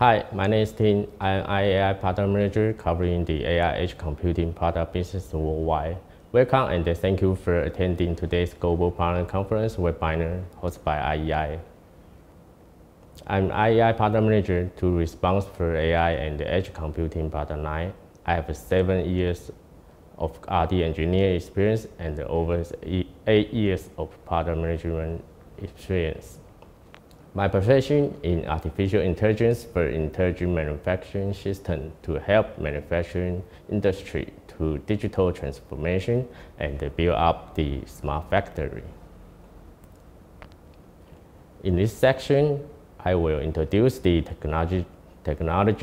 Hi, my name is Tim. I'm IEI Product Manager covering the AI Edge Computing product business worldwide. Welcome and thank you for attending today's Global Partner Conference webinar hosted by IEI. I'm IEI Product Manager to respond for AI and the Edge Computing product line. I have 7 years of R&D engineering experience and over 8 years of product management experience. My profession in artificial intelligence for intelligent manufacturing system to help manufacturing industry to digital transformation and build up the smart factory. In this section, I will introduce the technology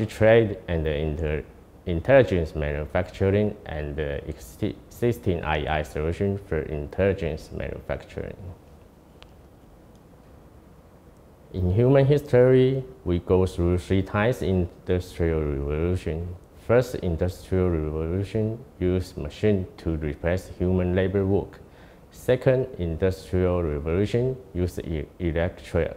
trade and the intelligence manufacturing and the existing IEI solution for intelligence manufacturing. In human history, we go through 3 times industrial revolution. First industrial revolution used machine to replace human labor work. Second industrial revolution used electric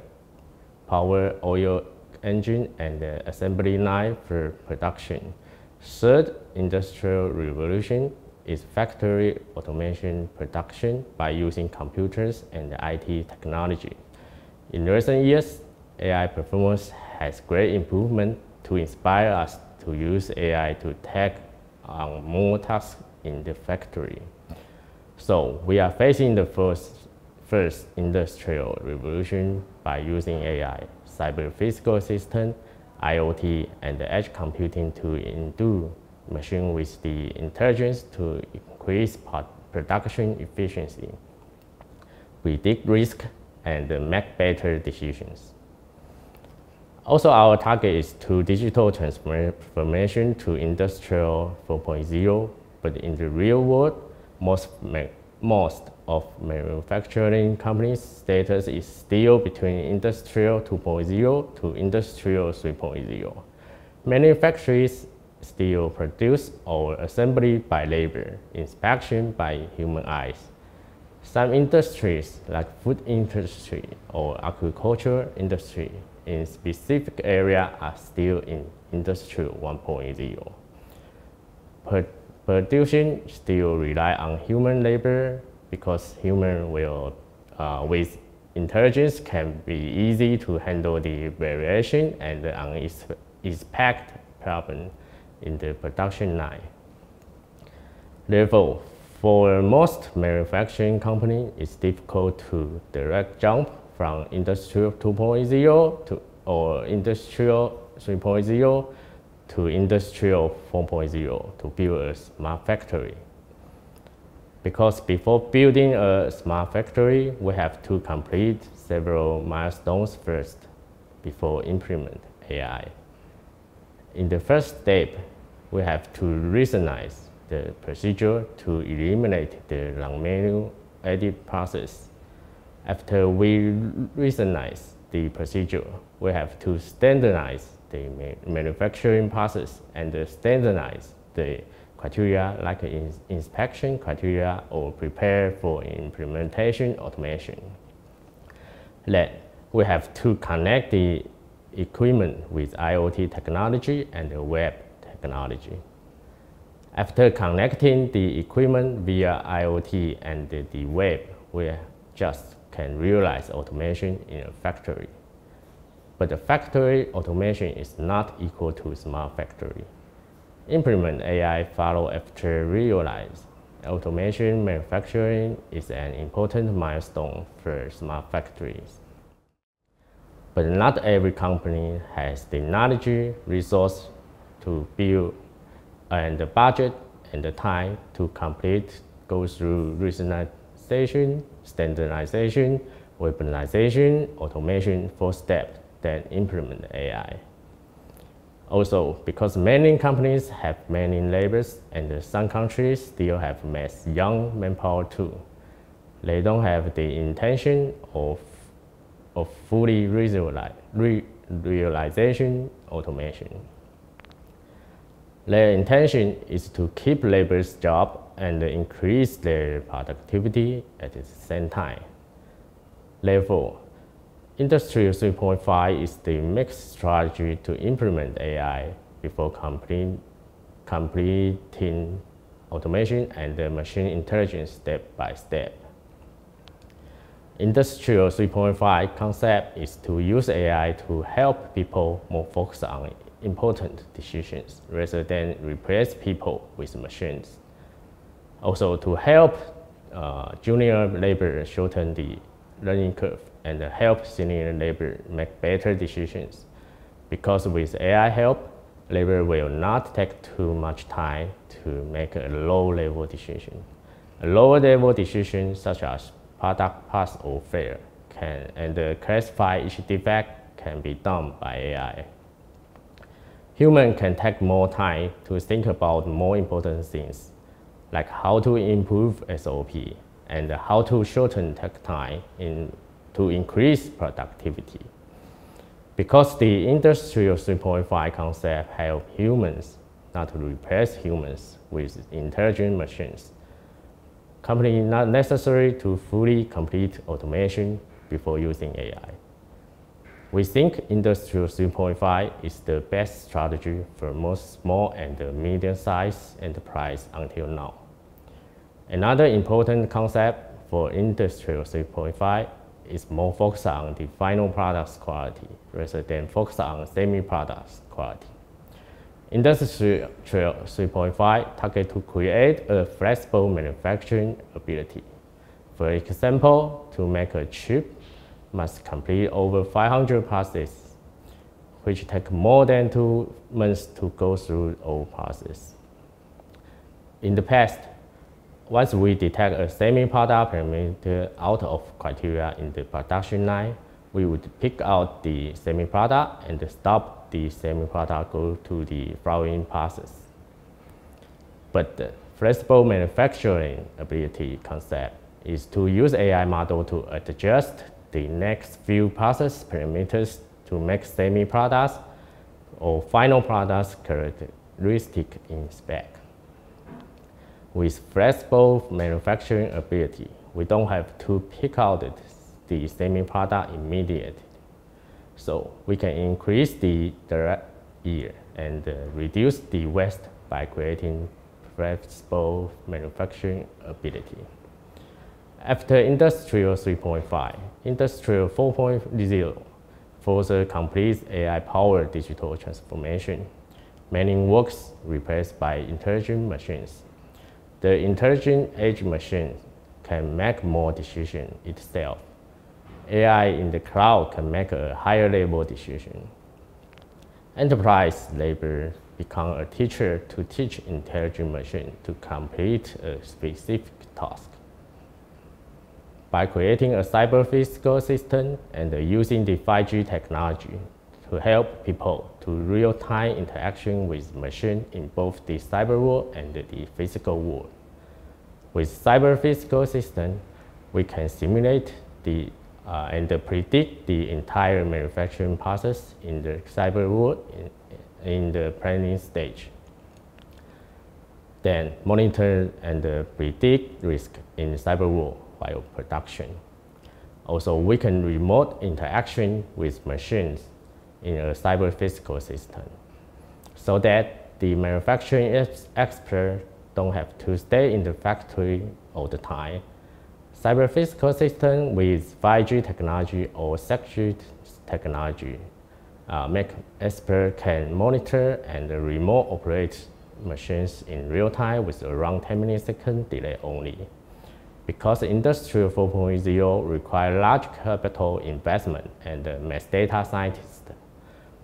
power oil engine and assembly line for production. Third industrial revolution is factory automation production by using computers and IT technology. In recent years, AI performance has great improvement to inspire us to use AI to take on more tasks in the factory. So we are facing the first industrial revolution by using AI, cyber-physical system, IoT, and edge computing to endue machine with the intelligence to increase production efficiency, predict risk, and make better decisions. Also, our target is to digital transformation to industrial 4.0, but in the real world, most of manufacturing companies' status is still between industrial 2.0 to industrial 3.0. Many factories still produce or assembly by labor, inspection by human eyes. Some industries, like food industry or agriculture industry, in specific area are still in industrial 1.0. Production still rely on human labor because human will, with intelligence, can be easy to handle the variation and unexpected problem in the production line. Therefore, for most manufacturing companies, it's difficult to direct jump from industrial 2.0 or industrial 3.0 to industrial 4.0 to build a smart factory. Because before building a smart factory, we have to complete several milestones first before implement AI. In the first step, we have to recognize the procedure to eliminate the long manual edit process. After we recognize the procedure, we have to standardize the manufacturing process and standardize the criteria like inspection criteria or prepare for implementation automation. Then we have to connect the equipment with IoT technology and the web technology. After connecting the equipment via IoT and the web, we just can realize automation in a factory. But the factory automation is not equal to smart factory. Implement AI follow after realize. Automation manufacturing is an important milestone for smart factories. But not every company has the knowledge, resource to build, and the budget and the time to go through regionalization, standardization, weaponization, automation 4 steps, then implement AI. Also, because many companies have many labors and some countries still have young manpower too, they don't have the intention of fully realization automation. Their intention is to keep labor's job and increase their productivity at the same time. Therefore, Industry 3.5 is the mixed strategy to implement AI before completing automation and machine intelligence step by step. Industrial 3.5 concept is to use AI to help people more focus on important decisions rather than replace people with machines. Also to help junior labor shorten the learning curve and help senior labor make better decisions. Because with AI help, labor will not take too much time to make a low-level decision. A lower-level decision such as product pass or fail and classify each defect can be done by AI. Humans can take more time to think about more important things, like how to improve SOP and how to shorten tech time to increase productivity. Because the Industrial 3.5 concept helps humans not to replace humans with intelligent machines. Companies not necessary to fully complete automation before using AI. We think Industrial 3.5 is the best strategy for most small and medium-sized enterprise until now. Another important concept for Industrial 3.5 is more focused on the final product's quality rather than focused on semi-product's quality. Industrial 3.5 target to create a flexible manufacturing ability. For example, to make a chip must complete over 500 processes, which take more than 2 months to go through all processes. In the past, once we detect a semi-product parameter out of criteria in the production line, we would pick out the semi-product and stop the semi-product go to the flowering process. But the flexible manufacturing ability concept is to use AI model to adjust the next few process parameters to make semi-products or final products characteristic in spec. With flexible manufacturing ability, we don't have to pick out the semi-product immediately. So we can increase the direct yield and reduce the waste by creating flexible manufacturing ability. After Industrial 3.5, Industrial 4.0 further completes AI-powered digital transformation. Many works replaced by intelligent machines. The intelligent edge machine can make more decisions itself. AI in the cloud can make a higher level decision. Enterprise labor become a teacher to teach intelligent machine to complete a specific task. By creating a cyber-physical system and using the 5G technology to help people to real-time interaction with machine in both the cyber world and the physical world. With cyber-physical system, we can simulate and predict the entire manufacturing process in the cyber world in the planning stage. Then monitor and predict risk in cyber world while production. Also, we can remote interaction with machines in a cyber-physical system so that the manufacturing expert don't have to stay in the factory all the time. Cyber-physical system with 5G technology or 6G technology make expert can monitor and remote operate machines in real time with around 10 millisecond delay only. Because Industrial 4.0 requires large capital investment and mass data scientists,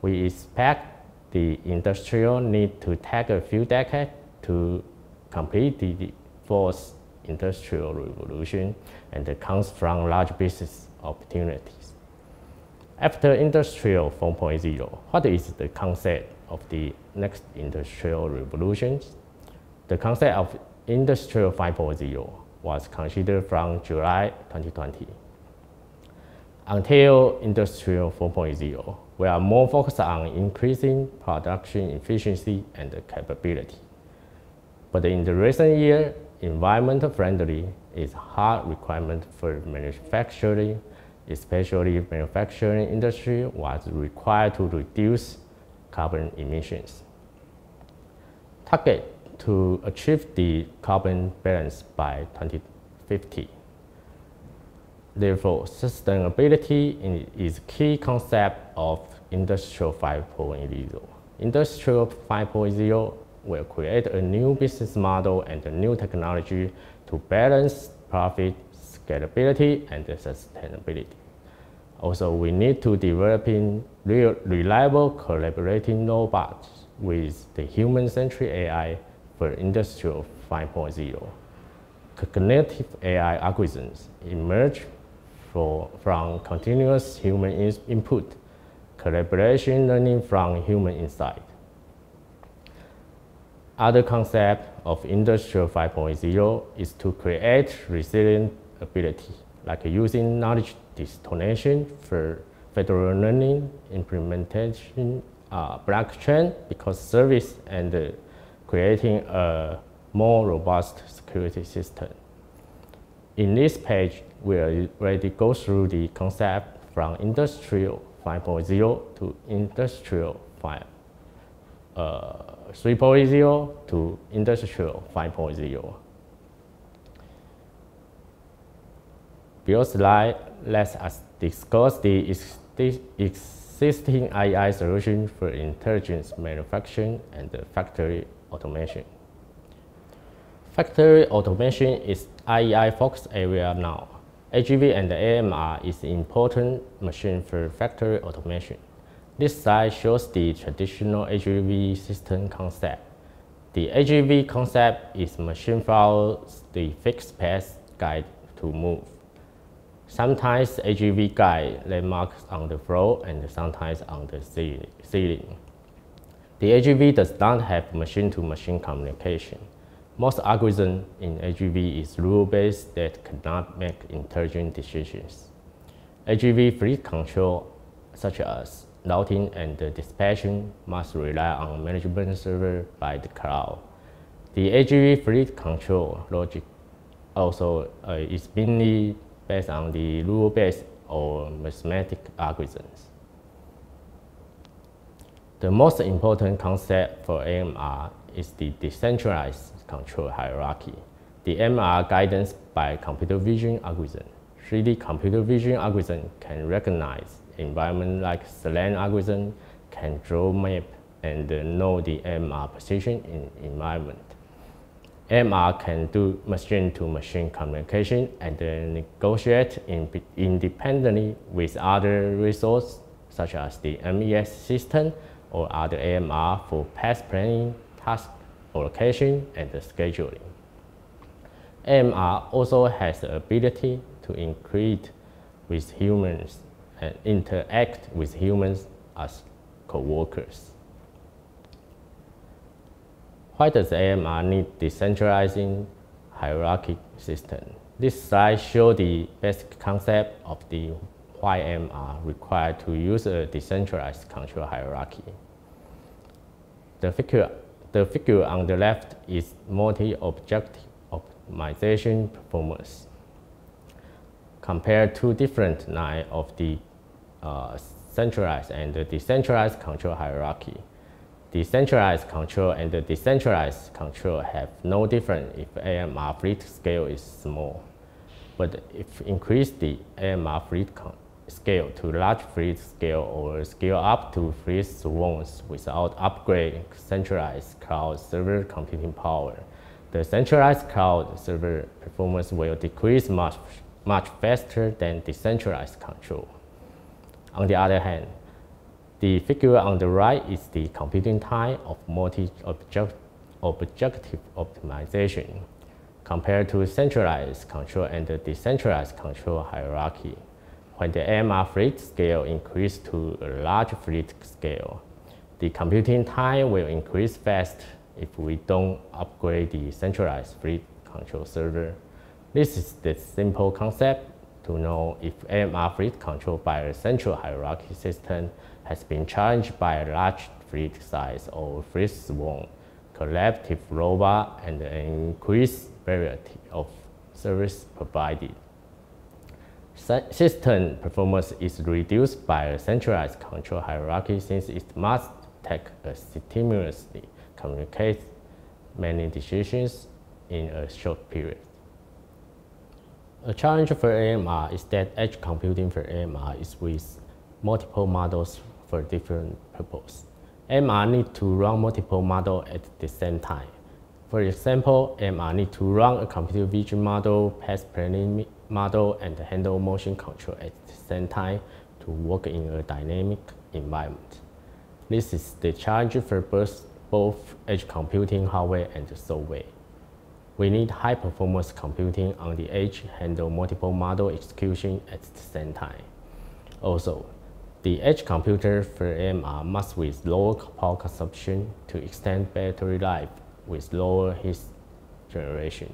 we expect the industrial need to take a few decades to complete the fourth industrial revolution and comes from large business opportunities. After Industrial 4.0, what is the concept of the next industrial revolution? The concept of Industrial 5.0 was considered from July 2020. Until Industrial 4.0, we are more focused on increasing production efficiency and capability. But in the recent year, environmental friendly is hard requirement for manufacturing especially manufacturing industry, was required to reduce carbon emissions. Target to achieve the carbon balance by 2050. Therefore, sustainability is a key concept of Industrial 5.0. Industrial 5.0 will create a new business model and a new technology to balance profit, scalability, and sustainability. Also, we need to develop reliable collaborating robots with the human-centric AI for Industrial 5.0. Cognitive AI algorithms emerge from continuous human input, collaboration learning from human insight. Other concept of Industrial 5.0 is to create resilient ability, like using knowledge destination for federal learning, implementation, blockchain because service, and creating a more robust security system. In this page, we already go through the concept from Industrial 5.0 to Industrial 3.0 to Industrial 5.0. Below slide, let us discuss the existing IEI solution for intelligent manufacturing and factory automation. Factory automation is IEI focus area now. AGV and AMR is an important machine for factory automation. This slide shows the traditional AGV system concept. The AGV concept is machine follows the fixed path guide to move. Sometimes AGV guide landmarks on the floor and sometimes on the ceiling. The AGV does not have machine-to-machine communication. Most algorithm in AGV is rule-based that cannot make intelligent decisions. AGV fleet control, such as routing and dispatching, must rely on management server by the cloud. The AGV fleet control logic also is mainly based on the rule-based or mathematic algorithms. The most important concept for AMR is the decentralized control hierarchy. The AMR guidance by computer vision algorithm. 3D computer vision algorithm can recognize environment like SLAM algorithm, can draw map and know the AMR position in environment. AMR can do machine-to-machine communication and negotiate independently with other resources such as the MES system or other AMR for path planning, task allocation, and scheduling. AMR also has the ability to integrate with humans and interact with humans as co-workers. Why does AMR need decentralizing hierarchy system? This slide shows the basic concept of the why AMR required to use a decentralized control hierarchy. The figure on the left is multi-objective optimization performance. Compare two different lines of the centralized and the decentralized control hierarchy. Decentralized control and the decentralized control have no difference if AMR fleet scale is small. But if increase the AMR fleet scale to large fleet scale or scale up to fleet swarms without upgrading centralized cloud server computing power, the centralized cloud server performance will decrease much faster than decentralized control. On the other hand, the figure on the right is the computing time of multi-objective optimization compared to centralized control and the decentralized control hierarchy. When the AMR fleet scale increases to a large fleet scale, the computing time will increase fast if we don't upgrade the centralized fleet control server. This is the simple concept to know if AMR fleet controlled by a central hierarchy system has been challenged by a large fleet size or fleet swarm, collaborative robot, and an increased variety of service provided. System performance is reduced by a centralized control hierarchy since it must take a simultaneously communicate many decisions in a short period. A challenge for AMR is that edge computing for AMR is with multiple models for different purposes. AMR needs to run multiple models at the same time. For example, AMR needs to run a computer vision model, path planning model, and handle motion control at the same time to work in a dynamic environment. This is the challenge for both edge computing hardware and software. We need high-performance computing on the edge handle multiple model execution at the same time. Also, the edge computer for AMR must with lower power consumption to extend battery life with lower heat generation.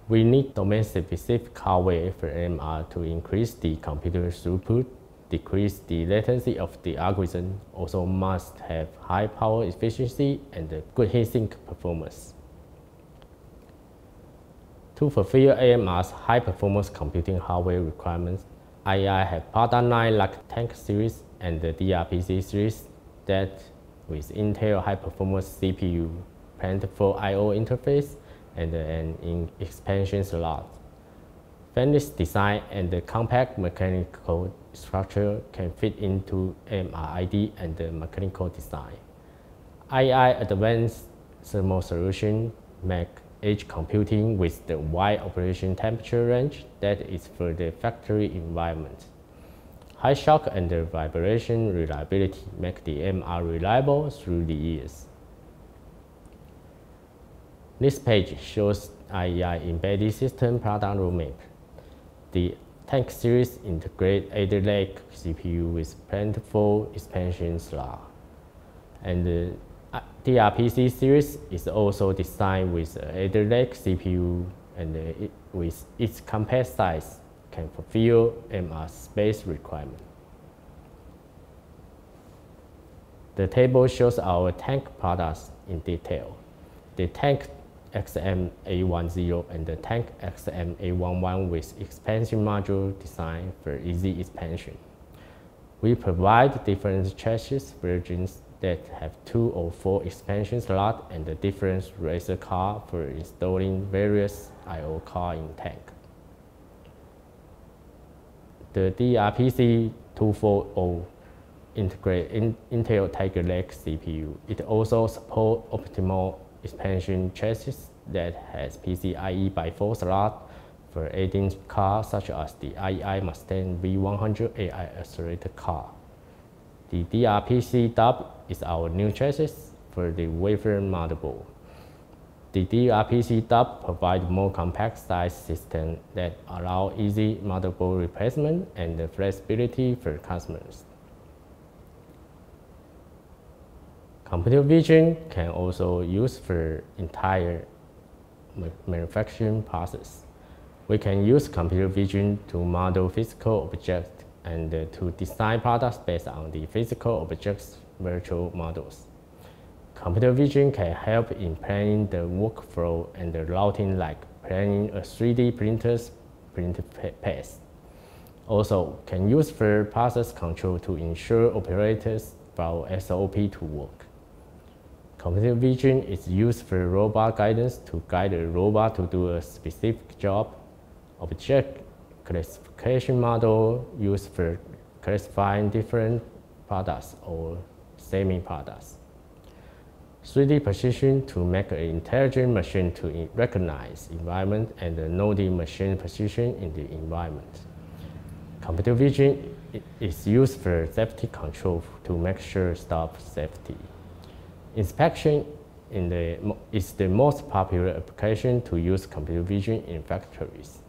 We need domain-specific hardware for AMR to increase the computer throughput, decrease the latency of the algorithm, also must have high power efficiency and good heatsink performance. To fulfill AMR's high-performance computing hardware requirements, IEI have product line like Tank Series and the DRPC Series that with Intel high-performance CPU, plentiful I/O interface, and an expansion slot. Finished design and the compact mechanical structure can fit into AMR ID and the mechanical design. IEI advanced thermal solution make edge computing with the wide operation temperature range that is for the factory environment. High shock and the vibration reliability make the AMR reliable through the years. This page shows IEI embedded system product roadmap. The Tank series integrates 8-leg CPU with plentiful expansion slot. And the DRPC series is also designed with an 8-leg CPU and with its compact size can fulfill AMR space requirement. The table shows our Tank products in detail. The Tank XM810 and the Tank XM811 with expansion module design for easy expansion. We provide different chassis versions that have 2 or 4 expansion slots and a different racer card for installing various I/O cards in Tank. The DRPC 240 integrates Intel Tiger Lake CPU. It also supports optimal expansion chassis that has PCIe by 4 slots for 18-inch cards such as the IEI Mustang V100 AI accelerated card. The DRPC Dub is our new chassis for the wafer motherboard. The DRPC Dub provides more compact size system that allow easy motherboard replacement and the flexibility for customers. Computer vision can also use for entire manufacturing process. We can use computer vision to model physical objects and to design products based on the physical objects' virtual models. Computer vision can help in planning the workflow and the routing, like planning a 3D printer's print path. Also, can use for process control to ensure operators follow SOP to work. Computer vision is used for robot guidance to guide a robot to do a specific job. Object classification model used for classifying different products or semi-products. 3D precision to make an intelligent machine to recognize environment and know the machine position in the environment. Computer vision is used for safety control to make sure stop safety. Inspection is the most popular application to use computer vision in factories.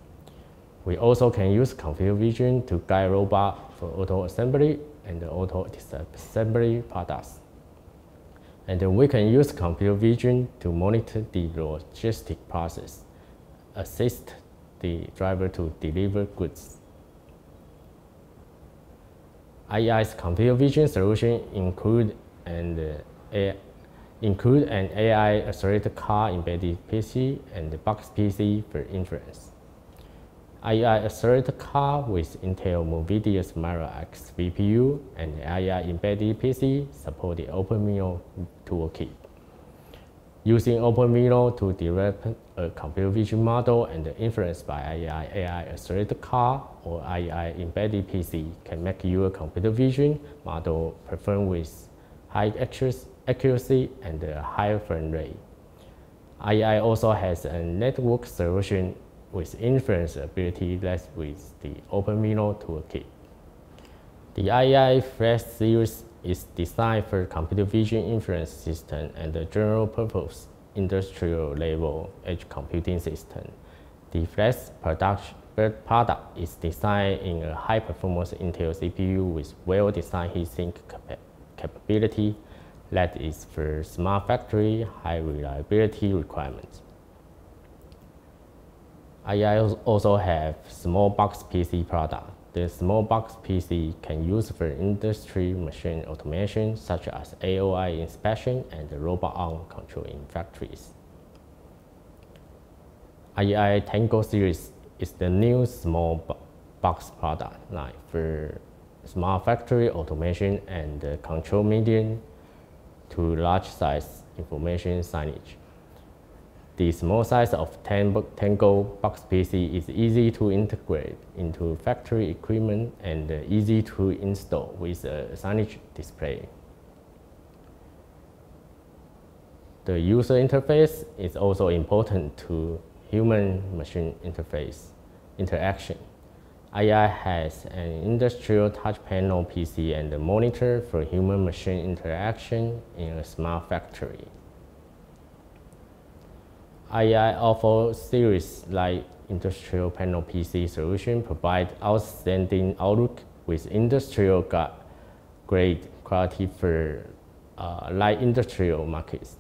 We also can use computer vision to guide robots for auto assembly and auto disassembly products. And we can use computer vision to monitor the logistic process, assist the driver to deliver goods. IEI's computer vision solution include an AI accelerated card embedded PC and the box PC for inference. IEI accelerated card with Intel NVIDIA's Mara X VPU and the IEI embedded PC support the OpenMINO toolkit. Using OpenMINO to develop a computer vision model and influenced by IEI AI accelerated card or IEI embedded PC can make your computer vision model perform with high accuracy and a higher frame rate. IEI also has a network solution with inference ability less with the OpenMINO toolkit. The IEI Flash series is designed for computer vision inference system and the general purpose industrial level edge computing system. The Flash product is designed in a high performance Intel CPU with well-designed heatsink capability that is for smart factory high reliability requirements. IEI also have small box PC product. The small box PC can use for industry machine automation such as AOI inspection and robot arm control in factories. IEI Tango series is the new small box product line for smart factory automation and control medium to large size information signage. The small size of Tango box PC is easy to integrate into factory equipment and easy to install with a signage display. The user interface is also important to human-machine interface interaction. IEI has an industrial touch panel PC and a monitor for human-machine interaction in a smart factory. IEI offers series like industrial panel PC solution provide outstanding outlook with industrial grade quality for light industrial markets.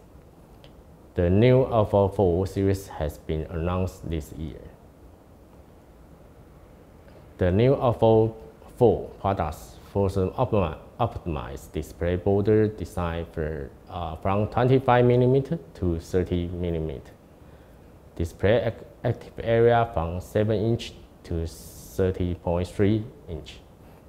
The new Alpha 4 series has been announced this year. The new Alpha 4 products further optimize display border design for from 25mm to 30mm. Display active area from 7-inch to 30.3 inch.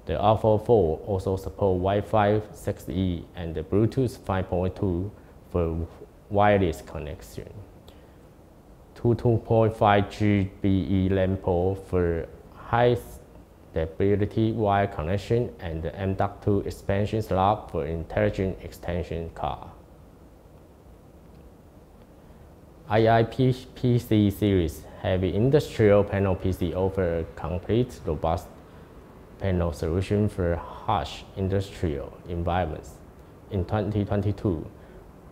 The Alpha 4 also supports Wi-Fi 6E and Bluetooth 5.2 for wireless connection. 2.5 GBE LAN port for high stability wire connection and M.2 expansion slot for intelligent extension card. IEI PPC series heavy industrial panel PC offer a complete, robust panel solution for harsh industrial environments. In 2022,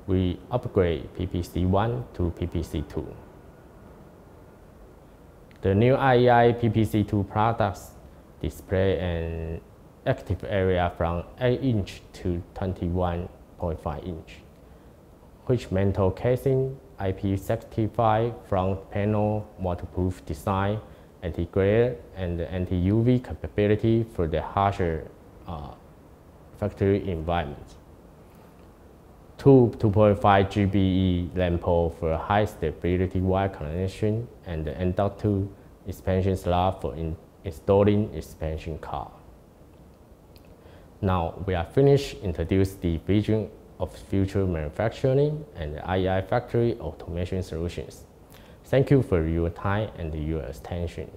we upgrade PPC1 to PPC2. The new IEI PPC2 products display an active area from 8-inch to 21.5 inch, which metal casing, IP65 front panel, waterproof design, anti-glare and anti-UV capability for the harsher factory environment. 2.5 GBE LAN port for high stability wire connection and M.2 expansion slot for installing expansion card. Now we are finished introducing the vision of future manufacturing and IEI factory automation solutions. Thank you for your time and your attention.